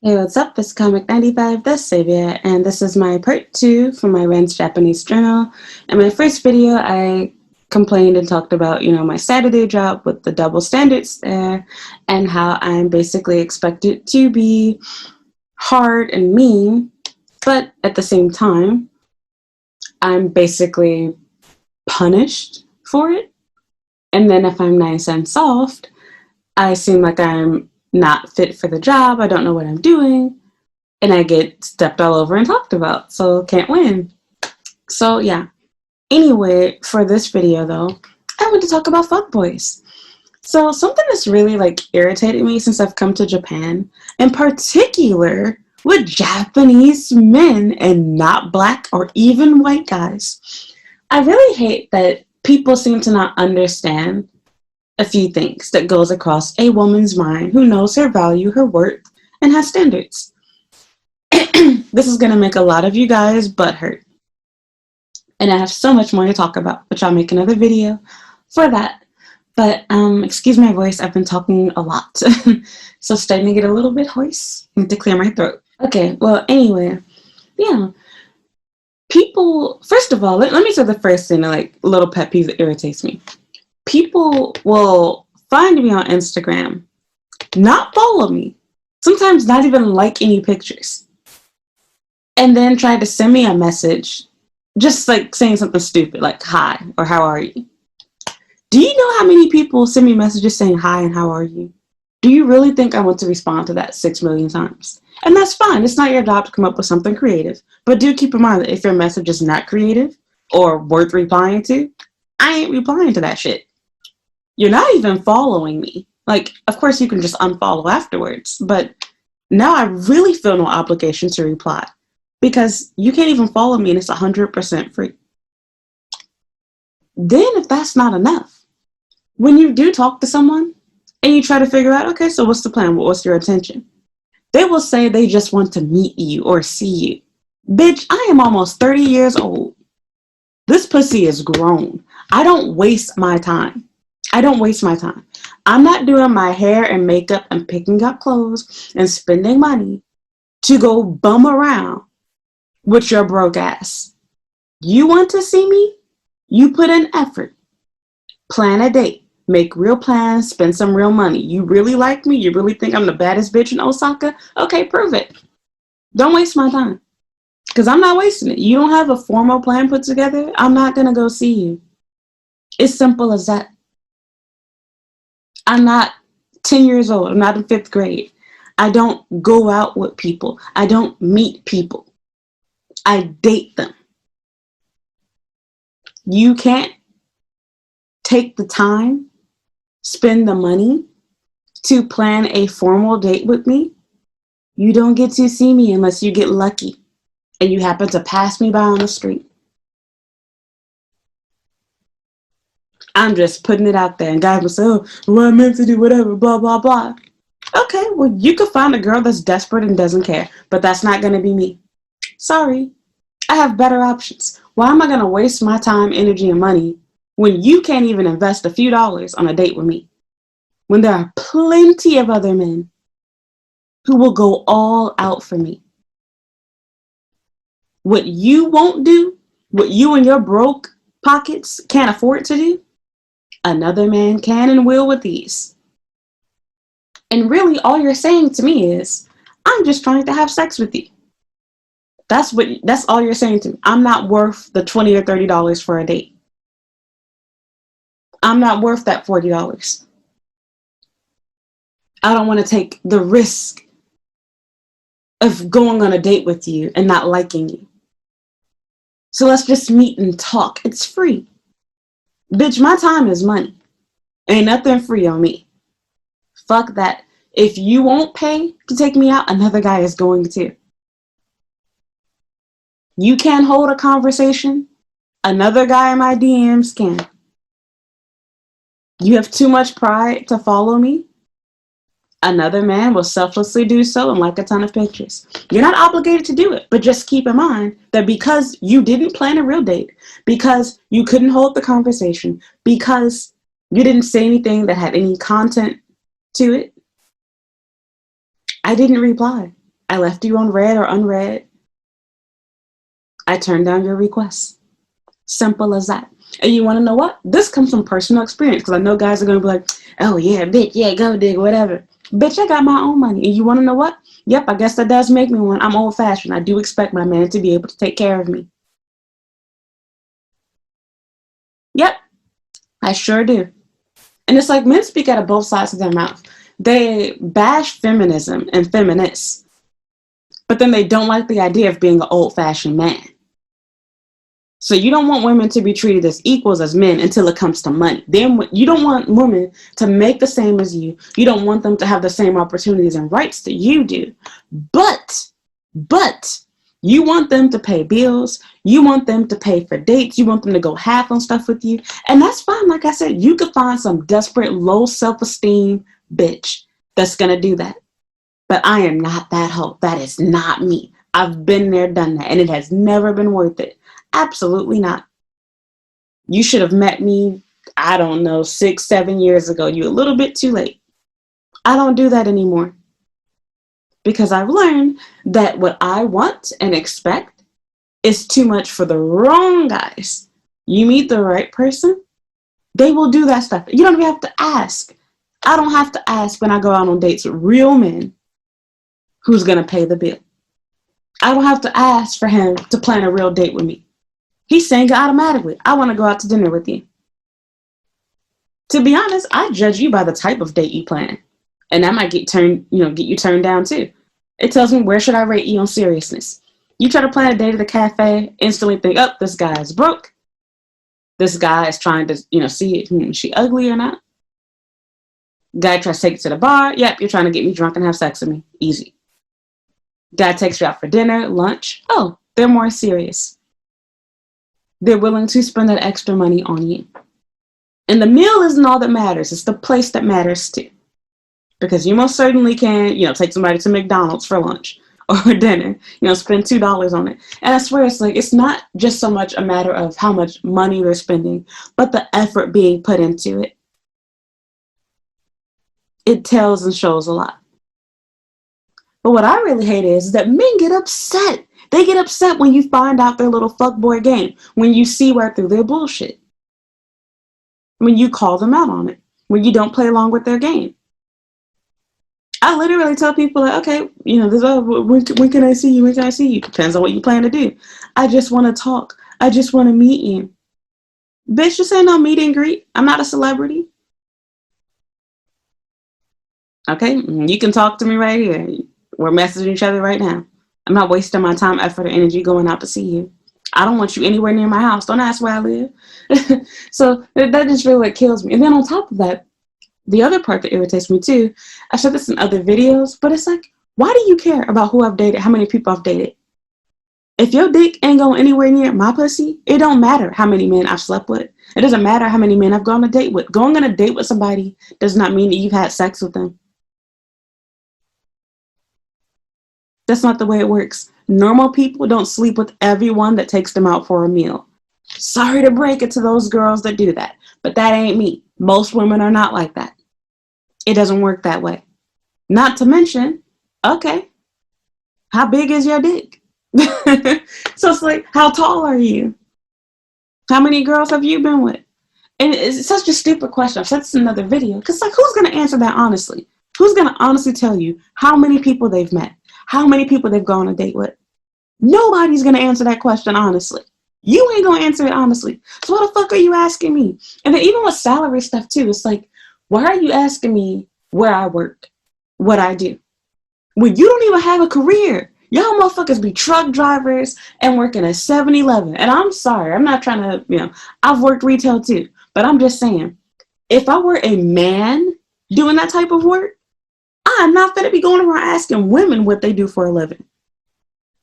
Hey, what's up? It's Comic 95, the Savior, and this is my part 2 from my Rant's Japanese journal. In my first video, I complained and talked about, my Saturday job with the double standards there, and how I'm basically expected to be hard and mean, but at the same time, I'm basically punished for it. And then if I'm nice and soft, I seem like I'm not fit for the job, I don't know what I'm doing, and I get stepped all over and talked about, so can't win. So yeah. Anyway, for this video though, I want to talk about fuckboys. So something that's really irritated me since I've come to Japan, in particular with Japanese men and not black or even white guys. I really hate that people seem to not understand a few things that goes across a woman's mind who knows her value, her worth, and has standards. This is going to make a lot of you guys butt hurt. And I have so much more to talk about, which I'll make another video for that. But excuse my voice, I've been talking a lot. So starting to get a little bit hoarse. I need to clear my throat. Okay, well, anyway, yeah. People, first of all, let me say the first thing, little pet peeve that irritates me. People will find me on Instagram, not follow me, sometimes not even like any pictures, and then try to send me a message just saying something stupid like hi or how are you. Do you know how many people send me messages saying hi and how are you? Do you really think I want to respond to that 6 million times? And that's fine. It's not your job to come up with something creative. But do keep in mind that if your message is not creative or worth replying to, I ain't replying to that shit. You're not even following me. Of course you can just unfollow afterwards, but now I really feel no obligation to reply because you can't even follow me and it's 100% free. Then if that's not enough, when you do talk to someone and you try to figure out, okay, so what's the plan? What's your intention? They will say they just want to meet you or see you. Bitch, I am almost 30 years old. This pussy is grown. I don't waste my time. I'm not doing my hair and makeup and picking up clothes and spending money to go bum around with your broke ass. You want to see me? You put in effort. Plan a date. Make real plans. Spend some real money. You really like me? You really think I'm the baddest bitch in Osaka? Okay, prove it. Don't waste my time. Because I'm not wasting it. You don't have a formal plan put together? I'm not going to go see you. It's simple as that. I'm not 10 years old. I'm not in 5th grade. I don't go out with people. I don't meet people. I date them. You can't take the time, spend the money to plan a formal date with me. You don't get to see me unless you get lucky and you happen to pass me by on the street. I'm just putting it out there, and guys will say, oh, well, I meant to do whatever, blah, blah, blah. Okay, well, you could find a girl that's desperate and doesn't care, but that's not going to be me. Sorry. I have better options. Why am I going to waste my time, energy, and money when you can't even invest a few dollars on a date with me? When there are plenty of other men who will go all out for me. What you won't do, what you and your broke pockets can't afford to do, another man can and will with ease. And really, all you're saying to me is, I'm just trying to have sex with you. That's all you're saying to me. I'm not worth the $20 or $30 for a date. I'm not worth that $40. I don't want to take the risk of going on a date with you and not liking you. So let's just meet and talk. It's free. Bitch, my time is money. Ain't nothing free on me. Fuck that. If you won't pay to take me out, another guy is going to. You can't hold a conversation, another guy in my DMs can. You have too much pride to follow me, another man will selflessly do so and like a ton of pictures. You're not obligated to do it, but just keep in mind that because you didn't plan a real date, because you couldn't hold the conversation, because you didn't say anything that had any content to it, I didn't reply. I left you on read or unread. I turned down your requests. Simple as that. And you want to know what? This comes from personal experience, because I know guys are going to be like, oh yeah, bitch, yeah, go dig, whatever. Bitch, I got my own money. And you want to know what? Yep, I guess that does make me one. I'm old fashioned. I do expect my man to be able to take care of me. Yep, I sure do. And it's like men speak out of both sides of their mouth. They bash feminism and feminists, but then they don't like the idea of being an old fashioned man. So you don't want women to be treated as equals as men until it comes to money. Then you don't want women to make the same as you. You don't want them to have the same opportunities and rights that you do. But you want them to pay bills. You want them to pay for dates. You want them to go half on stuff with you. And that's fine. Like I said, you could find some desperate, low self-esteem bitch that's going to do that. But I am not that hoe. That is not me. I've been there, done that, and it has never been worth it. Absolutely not. You should have met me, I don't know, 6, 7 years ago. You're a little bit too late. I don't do that anymore. Because I've learned that what I want and expect is too much for the wrong guys. You meet the right person, they will do that stuff. You don't even have to ask. I don't have to ask when I go out on dates with real men who's going to pay the bill. I don't have to ask for him to plan a real date with me. He's saying it automatically. I want to go out to dinner with you. To be honest, I judge you by the type of date you plan. And that might get you turned down too. It tells me, where should I rate you on seriousness? You try to plan a date at the cafe, instantly think, oh, this guy is broke. This guy is trying to, see is she ugly or not? Guy tries to take you to the bar. Yep, you're trying to get me drunk and have sex with me. Easy. Guy takes you out for dinner, lunch. Oh, they're more serious. They're willing to spend that extra money on you. And the meal isn't all that matters. It's the place that matters too. Because you most certainly can, take somebody to McDonald's for lunch or dinner, spend $2 on it. And I swear it's not just so much a matter of how much money they're spending, but the effort being put into it. It tells and shows a lot. But what I really hate is that men get upset. They get upset when you find out their little fuckboy game, when you see right through their bullshit, when you call them out on it, when you don't play along with their game. I literally tell people, like, okay, when can I see you? When can I see you? Depends on what you plan to do. I just want to talk. I just want to meet you. Bitch, this ain't no meet and greet. I'm not a celebrity. Okay, you can talk to me right here. We're messaging each other right now. I'm not wasting my time, effort, or energy going out to see you. I don't want you anywhere near my house. Don't ask where I live. So that just really what kills me. And then on top of that, the other part that irritates me too, I've said this in other videos, but it's like, why do you care about who I've dated, how many people I've dated? If your dick ain't going anywhere near my pussy, it don't matter how many men I've slept with. It doesn't matter how many men I've gone on a date with. Going on a date with somebody does not mean that you've had sex with them. That's not the way it works. Normal people don't sleep with everyone that takes them out for a meal. Sorry to break it to those girls that do that, but that ain't me. Most women are not like that. It doesn't work that way. Not to mention, okay, how big is your dick? So it's like, how tall are you? How many girls have you been with? And it's such a stupid question. I've said this in another video, because like, who's going to answer that honestly? Who's going to honestly tell you how many people they've met? How many people they've gone on a date with? Nobody's going to answer that question honestly. You ain't going to answer it honestly. So what the fuck are you asking me? And then even with salary stuff too, it's like, why are you asking me where I work, what I do, when you don't even have a career? Y'all motherfuckers be truck drivers and working at 7-Eleven. And I'm sorry, I'm not trying to, I've worked retail too. But I'm just saying, if I were a man doing that type of work, I'm not going to be going around asking women what they do for a living.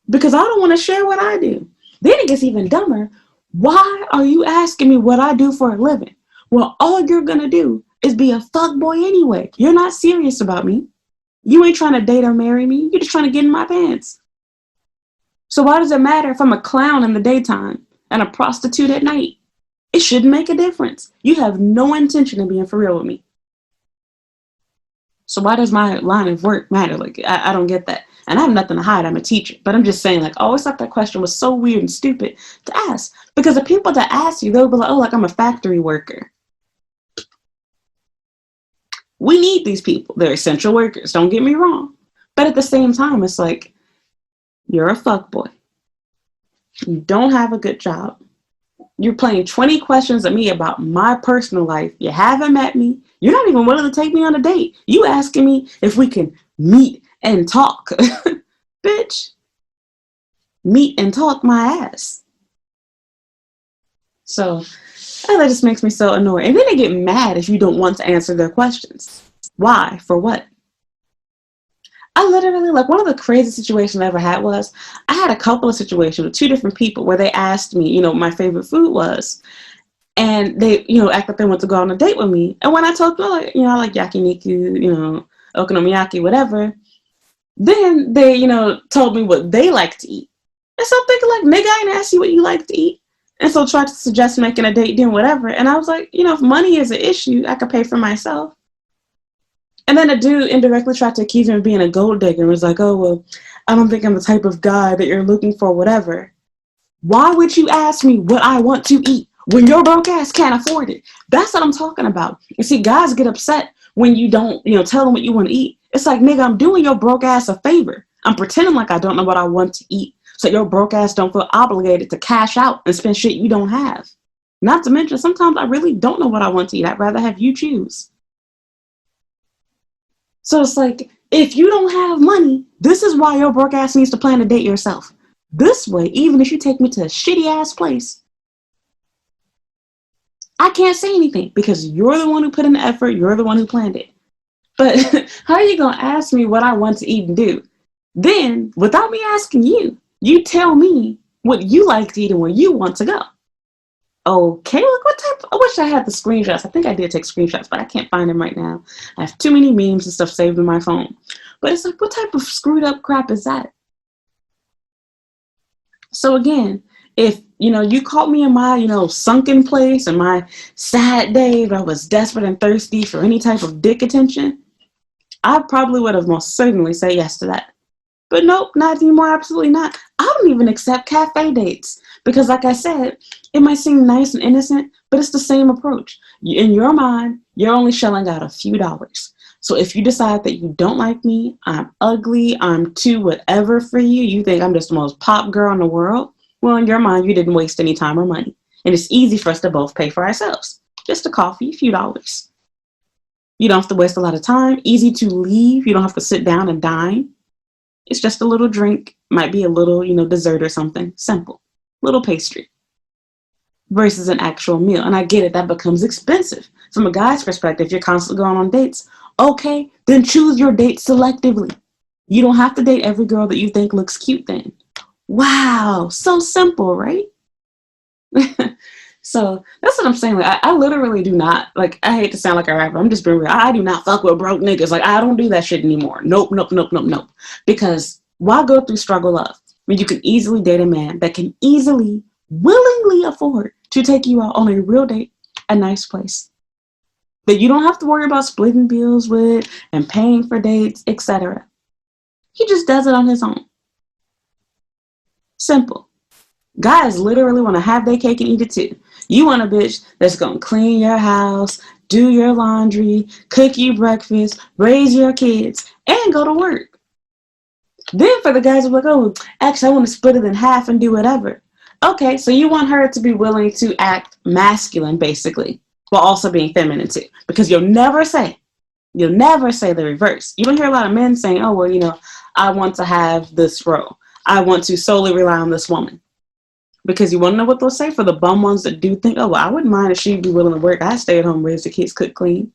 Because I don't want to share what I do. Then it gets even dumber. Why are you asking me what I do for a living? Well, all you're going to do is be a fuckboy anyway. You're not serious about me. You ain't trying to date or marry me. You're just trying to get in my pants. So why does it matter if I'm a clown in the daytime and a prostitute at night? It shouldn't make a difference. You have no intention of being for real with me. So why does my line of work matter? Like, I don't get that. And I have nothing to hide. I'm a teacher. But I'm just saying, like, I always thought that question was so weird and stupid to ask. Because the people that ask you, they'll be like, oh, like I'm a factory worker. We need these people. They're essential workers. Don't get me wrong. But at the same time, it's like, you're a fuckboy. You don't have a good job. You're playing 20 questions at me about my personal life. You haven't met me. You're not even willing to take me on a date. You asking me if we can meet and talk. Bitch. Meet and talk my ass. So that just makes me so annoyed. And then they get mad if you don't want to answer their questions. Why? For what? I literally, like, one of the crazy situations I ever had was, I had a couple of situations with two different people where they asked me, you know, what my favorite food was. And they, you know, act like they want to go on a date with me. And when I told them, like, you know, I like yakiniku, you know, okonomiyaki, whatever. Then they, you know, told me what they like to eat. And so I'm thinking, like, nigga, I ain't asked you what you like to eat. And so tried to suggest making a date, doing whatever. And I was like, you know, if money is an issue, I could pay for myself. And then a dude indirectly tried to accuse me of being a gold digger and was like, oh, well, I don't think I'm the type of guy that you're looking for, whatever. Why would you ask me what I want to eat when your broke ass can't afford it? That's what I'm talking about. You see, guys get upset when you don't, you know, tell them what you want to eat. It's like, nigga, I'm doing your broke ass a favor. I'm pretending like I don't know what I want to eat so your broke ass don't feel obligated to cash out and spend shit you don't have. Not to mention, sometimes I really don't know what I want to eat. I'd rather have you choose. So it's like, if you don't have money, this is why your broke ass needs to plan a date yourself. This way, even if you take me to a shitty ass place, I can't say anything because you're the one who put in the effort, you're the one who planned it. But how are you going to ask me what I want to eat and do? Then, without me asking you, you tell me what you like to eat and where you want to go. Okay, look, what type? I wish I had the screenshots. I think I did take screenshots, but I can't find them right now. I have too many memes and stuff saved in my phone. But it's like, what type of screwed up crap is that? So again, if, you know, you caught me in my, you know, sunken place and my sad day where I was desperate and thirsty for any type of dick attention, I probably would have most certainly said yes to that. But nope, not anymore, absolutely not. I don't even accept cafe dates because, like I said, it might seem nice and innocent, but it's the same approach. In your mind, you're only shelling out a few dollars. So if you decide that you don't like me, I'm ugly, I'm too whatever for you, you think I'm just the most pop girl in the world, well, in your mind, you didn't waste any time or money. And it's easy for us to both pay for ourselves. Just a coffee, a few dollars. You don't have to waste a lot of time, easy to leave, you don't have to sit down and dine. It's just a little drink, might be a little, you know, dessert or something, simple, little pastry versus an actual meal. And I get it, that becomes expensive. From a guy's perspective, you're constantly going on dates. Okay, then choose your date selectively. You don't have to date every girl that you think looks cute then. Wow, so simple, right? So that's what I'm saying. Like, I literally do not, like, I hate to sound like a rapper. I'm just being real. I do not fuck with broke niggas. Like, I don't do that shit anymore. Nope, nope, nope, nope, nope. Because why go through struggle love when you can easily date a man that can easily, willingly afford to take you out on a real date, a nice place that you don't have to worry about splitting bills with and paying for dates, etc. He just does it on his own. Simple. Guys literally want to have their cake and eat it too. You want a bitch that's going to clean your house, do your laundry, cook you breakfast, raise your kids, and go to work. Then for the guys who are like, oh, actually, I want to split it in half and do whatever. Okay, so you want her to be willing to act masculine, basically, while also being feminine too. Because you'll never say the reverse. You don't hear a lot of men saying, oh, well, you know, I want to have this role. I want to solely rely on this woman. Because you want to know what they'll say for the bum ones that do think, oh, well, I wouldn't mind if she'd be willing to work. I stay at home, raise the kids, cook, clean.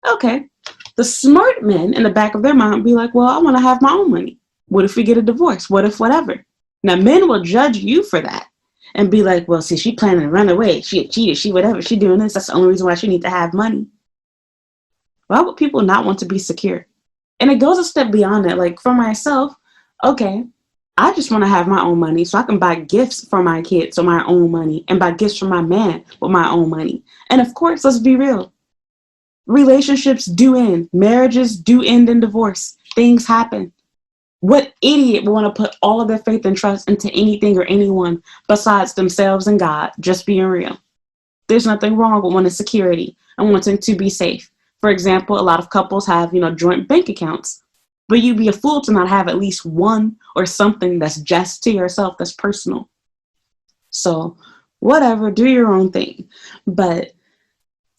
Okay. The smart men in the back of their mind be like, well, I want to have my own money. What if we get a divorce? What if whatever? Now, men will judge you for that and be like, well, see, she planning to run away. She cheated. She whatever. She doing this. That's the only reason why she need to have money. Why would people not want to be secure? And it goes a step beyond that. Like for myself, okay, I just want to have my own money so I can buy gifts for my kids with my own money and buy gifts for my man with my own money. And of course, let's be real. Relationships do end. Marriages do end in divorce. Things happen. What idiot would want to put all of their faith and trust into anything or anyone besides themselves and God? Just being real. There's nothing wrong with wanting security and wanting to be safe. For example, a lot of couples have, joint bank accounts, but you'd be a fool to not have at least one or something that's just to yourself, that's personal. So whatever, do your own thing. But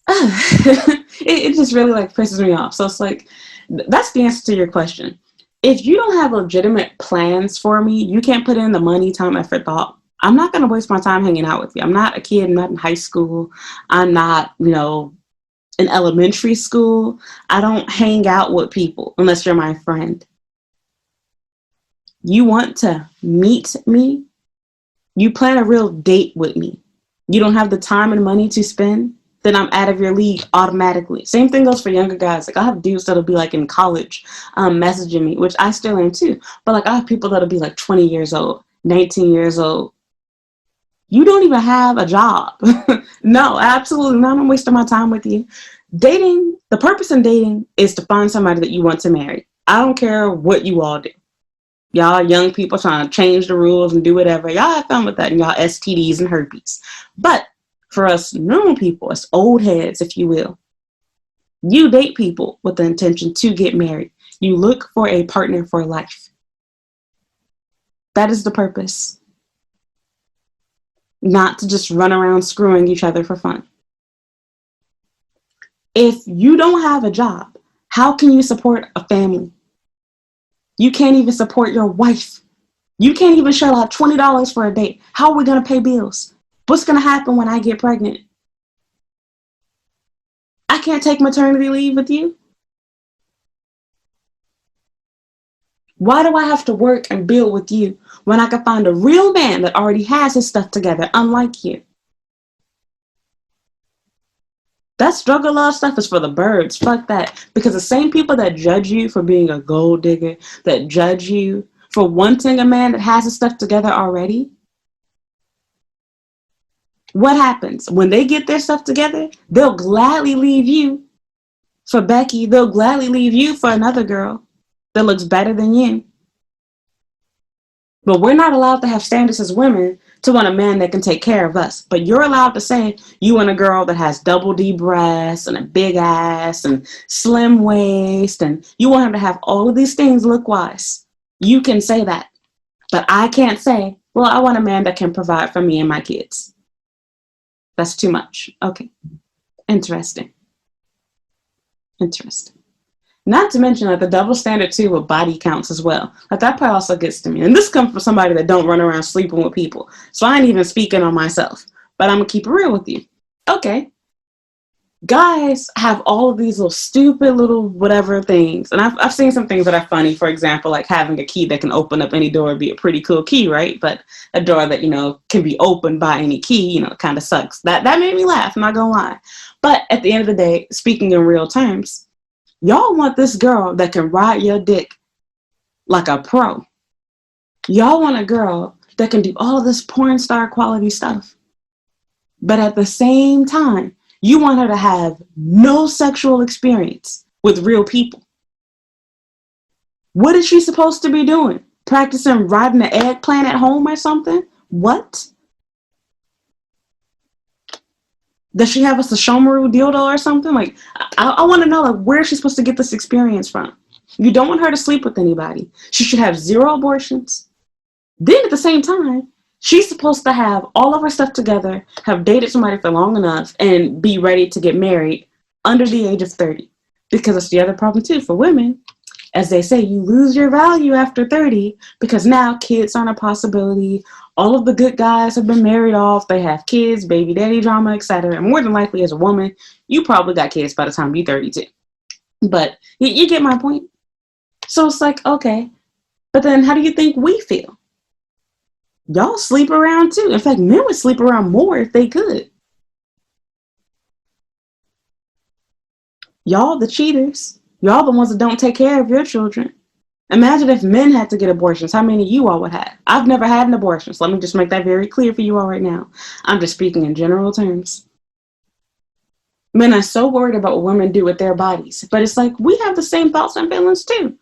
it just really like pisses me off. So it's like, that's the answer to your question. If you don't have legitimate plans for me, you can't put in the money, time, effort, thought. I'm not going to waste my time hanging out with you. I'm not a kid. I'm not in high school. I'm not, in elementary school. I don't hang out with people unless you're my friend. You want to meet me? You plan a real date with me. You don't have the time and money to spend? Then I'm out of your league automatically. Same thing goes for younger guys. Like, I have dudes that'll be like in college messaging me, which I still am too. But like, I have people that'll be like 20 years old, 19 years old. You don't even have a job. No, absolutely not. I'm wasting my time with you. Dating, the purpose in dating is to find somebody that you want to marry. I don't care what you all do. Y'all young people trying to change the rules and do whatever. Y'all have fun with that and y'all STDs and herpes. But for us normal people, us old heads, if you will, you date people with the intention to get married. You look for a partner for life. That is the purpose. Not to just run around screwing each other for fun. If you don't have a job, how can you support a family? You can't even support your wife. You can't even shell out $20 for a date. How are we going to pay bills? What's going to happen when I get pregnant? I can't take maternity leave with you. Why do I have to work and build with you when I can find a real man that already has his stuff together, unlike you? That struggle love stuff is for the birds. Fuck that. Because the same people that judge you for being a gold digger, that judge you for wanting a man that has his stuff together already, what happens? When they get their stuff together, they'll gladly leave you for Becky. They'll gladly leave you for another girl that looks better than you. But we're not allowed to have standards as women to want a man that can take care of us. But you're allowed to say you want a girl that has double D breasts and a big ass and slim waist, and you want him to have all of these things look-wise. You can say that. But I can't say, well, I want a man that can provide for me and my kids. That's too much. Okay. Interesting. Not to mention like the double standard too with body counts as well. Like that part also gets to me. And this comes from somebody that don't run around sleeping with people. So I ain't even speaking on myself. But I'm gonna keep it real with you. Okay. Guys have all of these little stupid little whatever things. And I've seen some things that are funny. For example, like having a key that can open up any door would be a pretty cool key, right? But a door that, can be opened by any key, kind of sucks. That made me laugh, I'm not gonna lie. But at the end of the day, speaking in real terms, y'all want this girl that can ride your dick like a pro. Y'all want a girl that can do all this porn star quality stuff. But at the same time, you want her to have no sexual experience with real people. What is she supposed to be doing? Practicing riding an eggplant at home or something? What? Does she have a Sashomaru dildo or something? Like, I want to know, like, where is she supposed to get this experience from? You don't want her to sleep with anybody. She should have 0 abortions. Then at the same time, she's supposed to have all of her stuff together, have dated somebody for long enough, and be ready to get married under the age of 30. Because that's the other problem too for women. As they say, you lose your value after 30 because now kids aren't a possibility. All of the good guys have been married off. They have kids, baby daddy drama, etc. And more than likely as a woman, you probably got kids by the time you're 32. But you get my point. So it's like, okay, but then how do you think we feel? Y'all sleep around too. In fact, men would sleep around more if they could. Y'all the cheaters. Y'all the ones that don't take care of your children. Imagine if men had to get abortions, how many of you all would have? I've never had an abortion, so let me just make that very clear for you all right now. I'm just speaking in general terms. Men are so worried about what women do with their bodies, but it's like we have the same thoughts and feelings too.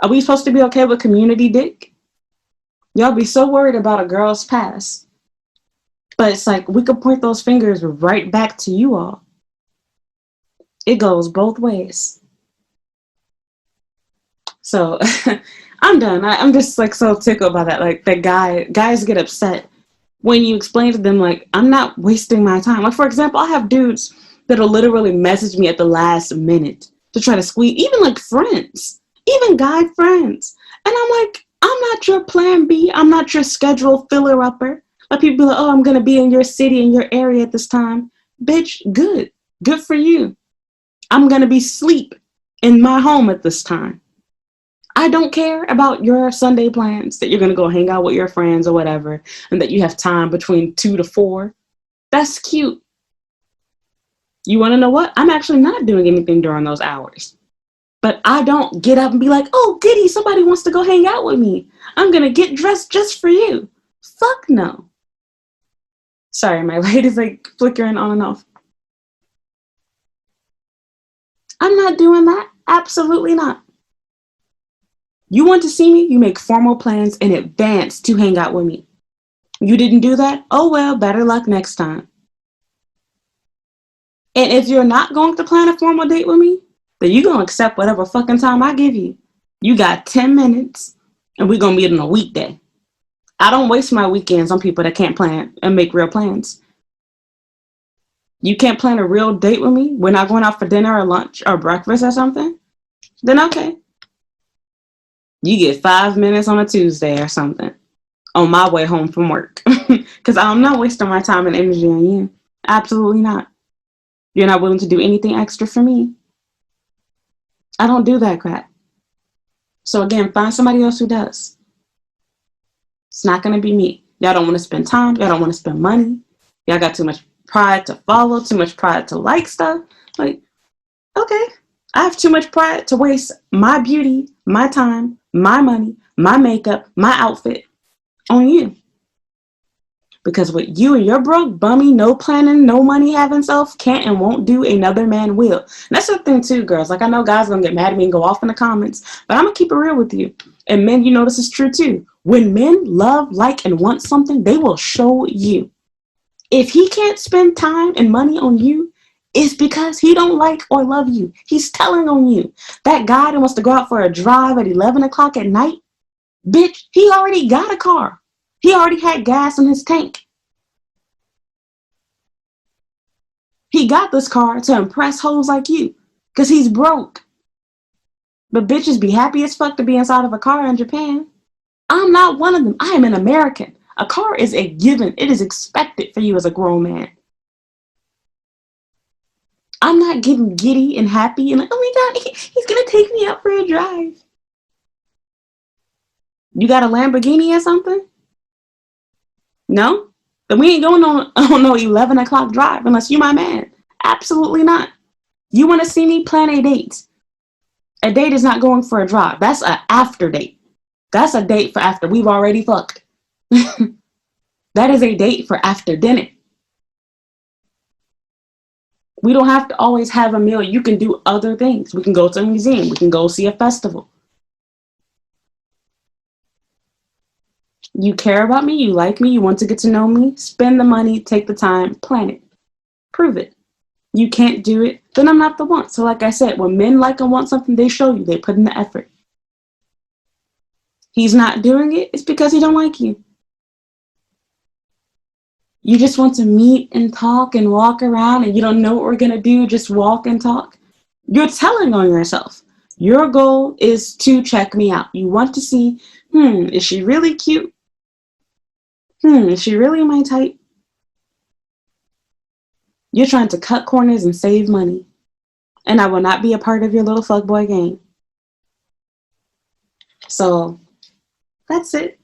Are we supposed to be okay with community dick? Y'all be so worried about a girl's past. But it's like, we could point those fingers right back to you all. It goes both ways. So I'm done. I'm just like so tickled by that. Like that guys get upset when you explain to them, like, I'm not wasting my time. Like, for example, I have dudes that'll literally message me at the last minute to try to squeeze, even like friends, even guy friends. And I'm like, I'm not your plan B. I'm not your schedule filler upper. Like people be like, oh, I'm going to be in your city, in your area at this time. Bitch, good. Good for you. I'm going to be asleep in my home at this time. I don't care about your Sunday plans that you're going to go hang out with your friends or whatever, and that you have time between 2 to 4. That's cute. You want to know what? I'm actually not doing anything during those hours. But I don't get up and be like, oh, goody, somebody wants to go hang out with me. I'm going to get dressed just for you. Fuck no. Sorry, my light is like flickering on and off. I'm not doing that. Absolutely not. You want to see me? You make formal plans in advance to hang out with me. You didn't do that? Oh well, better luck next time. And if you're not going to plan a formal date with me, then you're going to accept whatever fucking time I give you. You got 10 minutes, and we're going to meet on a weekday. I don't waste my weekends on people that can't plan and make real plans. You can't plan a real date with me? We're not going out for dinner or lunch or breakfast or something? Then okay. You get 5 minutes on a Tuesday or something on my way home from work. Because I'm not wasting my time and energy on you. Absolutely not. You're not willing to do anything extra for me. I don't do that crap. So again, find somebody else who does. It's not going to be me. Y'all don't want to spend time. Y'all don't want to spend money. Y'all got too much pride to follow, too much pride to like stuff. Like, okay. I have too much pride to waste my beauty, my time, my money, my makeup, my outfit on you. Because what you and your broke, bummy, no planning, no money having self can't and won't do, another man will. And that's the thing too, girls. Like I know guys are gonna get mad at me and go off in the comments, but I'm gonna keep it real with you. And men, you know this is true too. When men love, like, and want something, they will show you. If he can't spend time and money on you, it's because he don't like or love you. He's telling on you. That guy that wants to go out for a drive at 11 o'clock at night, bitch, he already got a car. He already had gas in his tank. He got this car to impress hoes like you because he's broke. But bitches be happy as fuck to be inside of a car in Japan. I'm not one of them. I am an American. A car is a given. It is expected for you as a grown man. I'm not getting giddy and happy and like, oh my God, he's going to take me out for a drive. You got a Lamborghini or something? No? Then we ain't going on no 11 o'clock drive unless you my man. Absolutely not. You want to see me plan a date. A date is not going for a drive. That's an after date. That's a date for after we've already fucked. That is a date for after dinner. We don't have to always have a meal. You can do other things. We can go to a museum. We can go see a festival. You care about me. You like me. You want to get to know me. Spend the money. Take the time. Plan it. Prove it. You can't do it. Then I'm not the one. So like I said, when men like and want something, they show you. They put in the effort. He's not doing it. It's because he don't like you. You just want to meet and talk and walk around and you don't know what we're going to do. Just walk and talk. You're telling on yourself. Your goal is to check me out. You want to see, is she really cute? Is she really my type? You're trying to cut corners and save money. And I will not be a part of your little fuckboy game. So that's it.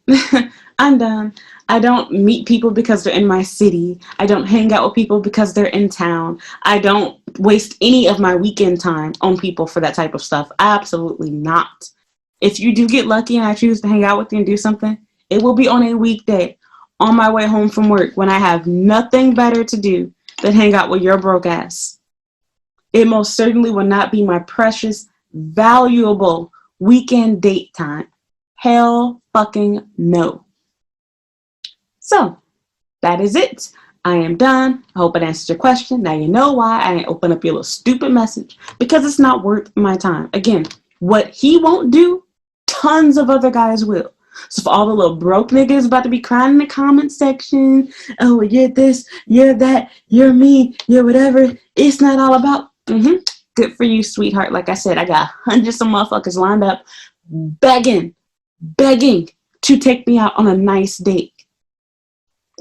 I'm done. I don't meet people because they're in my city. I don't hang out with people because they're in town. I don't waste any of my weekend time on people for that type of stuff. Absolutely not. If you do get lucky and I choose to hang out with you and do something, it will be on a weekday on my way home from work when I have nothing better to do than hang out with your broke ass. It most certainly will not be my precious, valuable weekend date time. Hell fucking no. So, that is it. I am done. I hope it answers your question. Now you know why I ain't open up your little stupid message. Because it's not worth my time. Again, what he won't do, tons of other guys will. So for all the little broke niggas about to be crying in the comment section, oh, you're this, you're that, you're me, you're whatever, it's not all about, good for you, sweetheart. Like I said, I got hundreds of motherfuckers lined up begging to take me out on a nice date.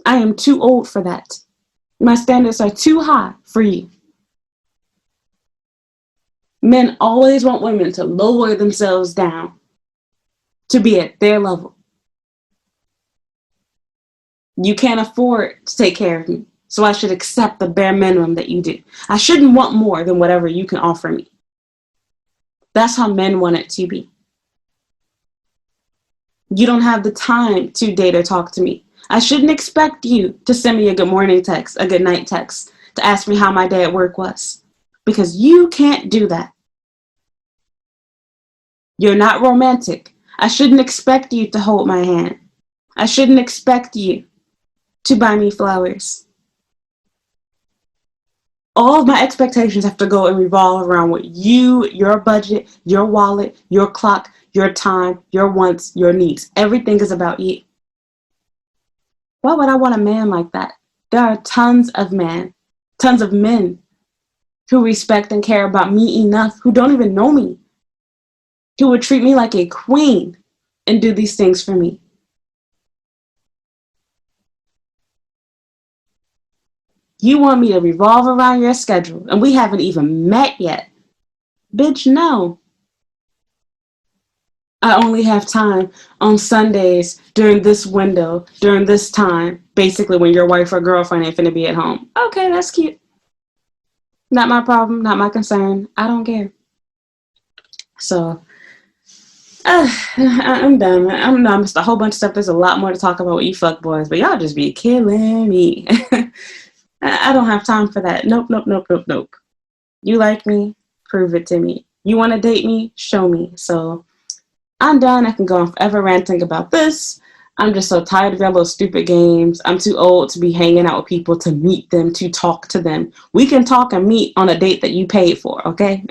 I am too old for that. My standards are too high for you. Men always want women to lower themselves down to be at their level. You can't afford to take care of me, so I should accept the bare minimum that you do. I shouldn't want more than whatever you can offer me. That's how men want it to be. You don't have the time to date or talk to me. I shouldn't expect you to send me a good morning text, a good night text, to ask me how my day at work was. Because you can't do that. You're not romantic. I shouldn't expect you to hold my hand. I shouldn't expect you to buy me flowers. All of my expectations have to go and revolve around what you, your budget, your wallet, your clock, your time, your wants, your needs. Everything is about you. Why would I want a man like that? There are tons of men who respect and care about me enough, who don't even know me, who would treat me like a queen and do these things for me. You want me to revolve around your schedule, and we haven't even met yet. Bitch, no. I only have time on Sundays during this window, during this time, basically when your wife or girlfriend ain't finna be at home. Okay, that's cute. Not my problem, not my concern. I don't care. So, I'm done. I missed a whole bunch of stuff. There's a lot more to talk about with you fuckboys, but y'all just be killing me. I don't have time for that. Nope. You like me? Prove it to me. You want to date me? Show me. So I'm done. I can go on forever ranting about this. I'm just so tired of your little stupid games. I'm too old to be hanging out with people, to meet them, to talk to them. We can talk and meet on a date that you paid for, okay?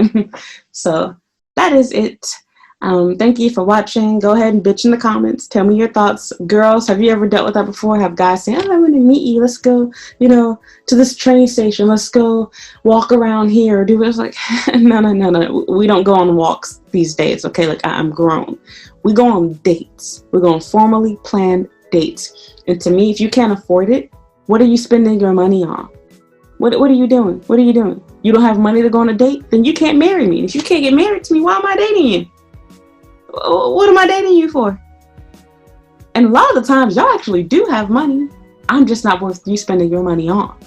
So that is it. Thank you for watching. Go ahead and bitch in the comments. Tell me your thoughts. Girls, have you ever dealt with that before? Have guys say, oh, I want to meet you. Let's go, to this train station. Let's go walk around here. Do it. It's like, no. We don't go on walks these days, okay? Like, I'm grown. We go on dates. We're going formally planned dates. And to me, if you can't afford it, what are you spending your money on? What are you doing? What are you doing? You don't have money to go on a date? Then you can't marry me. If you can't get married to me, why am I dating you? What am I dating you for? And a lot of the times, y'all actually do have money. I'm just not worth you spending your money on.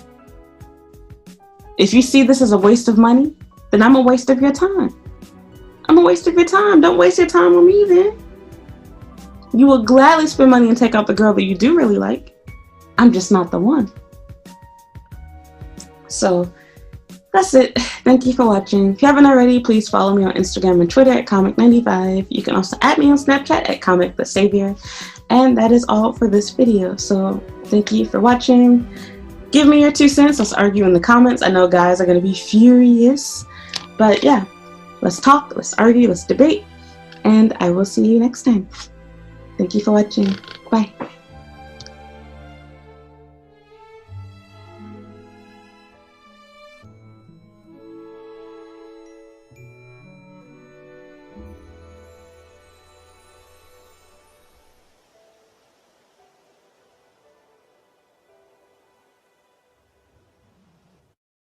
If you see this as a waste of money, then I'm a waste of your time. I'm a waste of your time. Don't waste your time on me then. You will gladly spend money and take out the girl that you do really like. I'm just not the one. So that's it. Thank you for watching. If you haven't already, please follow me on Instagram and Twitter at comic95. You can also add me on Snapchat at comicthesavior. And that is all for this video. So thank you for watching. Give me your 2 cents. Let's argue in the comments. I know guys are going to be furious. But yeah, let's talk, let's argue, let's debate. And I will see you next time. Thank you for watching. Bye.